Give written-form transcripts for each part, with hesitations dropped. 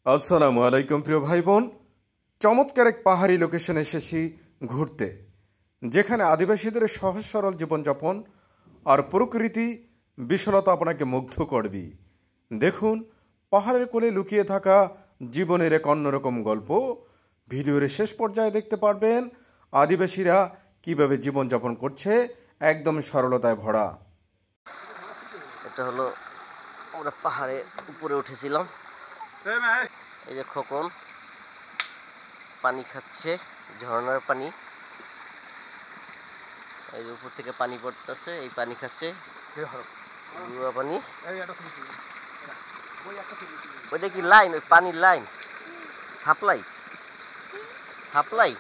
আসসালামু আলাইকুম প্রিয় ভাই বোন। চমৎকার এক পাহাড়ি লোকেশনে এসেছি ঘুরতে, যেখানে আদিবাসীদের সহজ সরল জীবনযাপন আর প্রকৃতি বিশালতা আপনাকে মুগ্ধ করবি। দেখুন, পাহাড়ের কোলে লুকিয়ে থাকা জীবনের এক অন্যরকম গল্প। ভিডিওর শেষ পর্যায়ে দেখতে পারবেন আদিবাসীরা কিভাবে জীবনযাপন করছে, একদম সরলতায় ভরা। এটা হলো আমরা পাহাড়ে উপরে উঠেছিলাম। এই যে খোকন পানি খাচ্ছে, ঝর্ণার পানি। এই যে উপর থেকে পানি পড়তেছে, এই পানি খাচ্ছে, গুয়া পানি। ওইটা কি লাইন? ওই পানির লাইন সাপ্লাই সাপ্লাই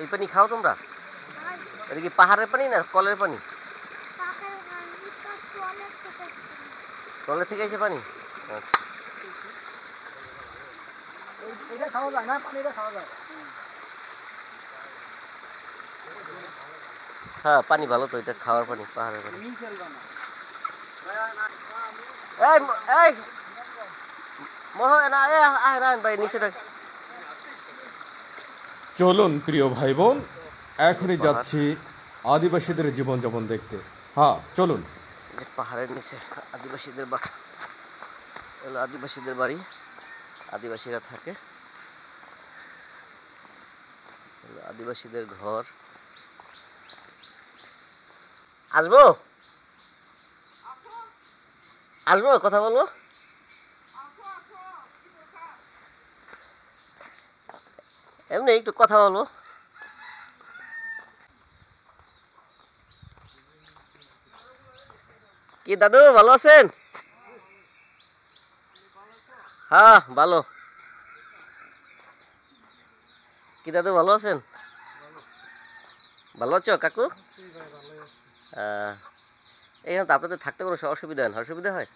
এই পানি খাও তোমরা? এটা কি পাহাড়ের পানি না কলের পানি? কলের থেকে এসে পানি। আচ্ছা, এটা খাওয়া যায় না, পানিটা খাওয়া যায়। হ্যাঁ পানি ভালো তো, এটা খাওয়ার পানি, পাহাড়ের পানি। এই মোহন ভাই নিচে রাখ। চলুন প্রিয় ভাই বোন, এখনই যাচ্ছি আদিবাসীদের জীবনযাপন দেখতে। হ্যাঁ চলুন। যে পাহাড়ের নিচে আদিবাসীদের বাড়ি, হলো আদিবাসীদের বাড়ি, আদিবাসীরা থাকে, আদিবাসীদের ঘর। আসবো আসবো কথা বলবো। এমনি একটু কথা বলবো। কি দাদু ভালো আছেন? হ্যাঁ ভালো। কি দাদু ভালো আছেন? ভালো আছো কাকু? এখানে তো আপনাদের থাকতে কোনো অসুবিধা হয় না? অসুবিধা হয়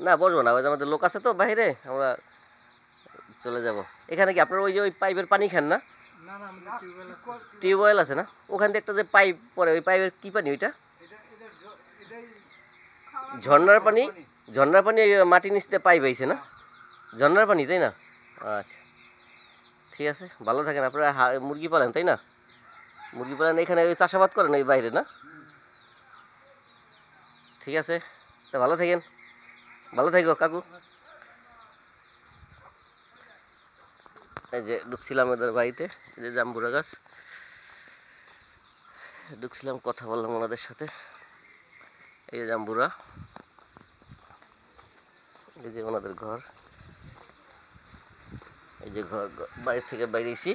না? বসবো না, ওই যে আমাদের লোক আছে তো বাইরে, আমরা চলে যাব। এখানে কি আপনার ওই যে ওই পাইপের পানি খান না? টিউবওয়েল আছে না? ওখান থেকে একটা যে পাইপ পড়ে, ওই পাইপের কি পানি ওইটা? ঝর্ণার পানি। ঝর্ণার পানি মাটির নিচ দিয়ে পাইপ আইছে না? ঝর্ণার পানি তাই না? আচ্ছা ঠিক আছে, ভালো থাকেন। আপনারা মুরগি পালেন তাই না? মুরগি পালেন, এখানে ওই চাষাবাদ করেন ওই বাইরে না? ঠিক আছে, তা ভালো থাকেন। ভালো থাকো কাকু। এই যে ঢুকছিলাম ওদের বাড়িতে, এই যে জাম্বুরা গাছ, ঢুকছিলাম, কথা বললাম ওনাদের সাথে। এই যে জাম্বুরা, এই যে ওনাদের ঘর, এই যে ঘর, বাড়ি থেকে বাইরেছি।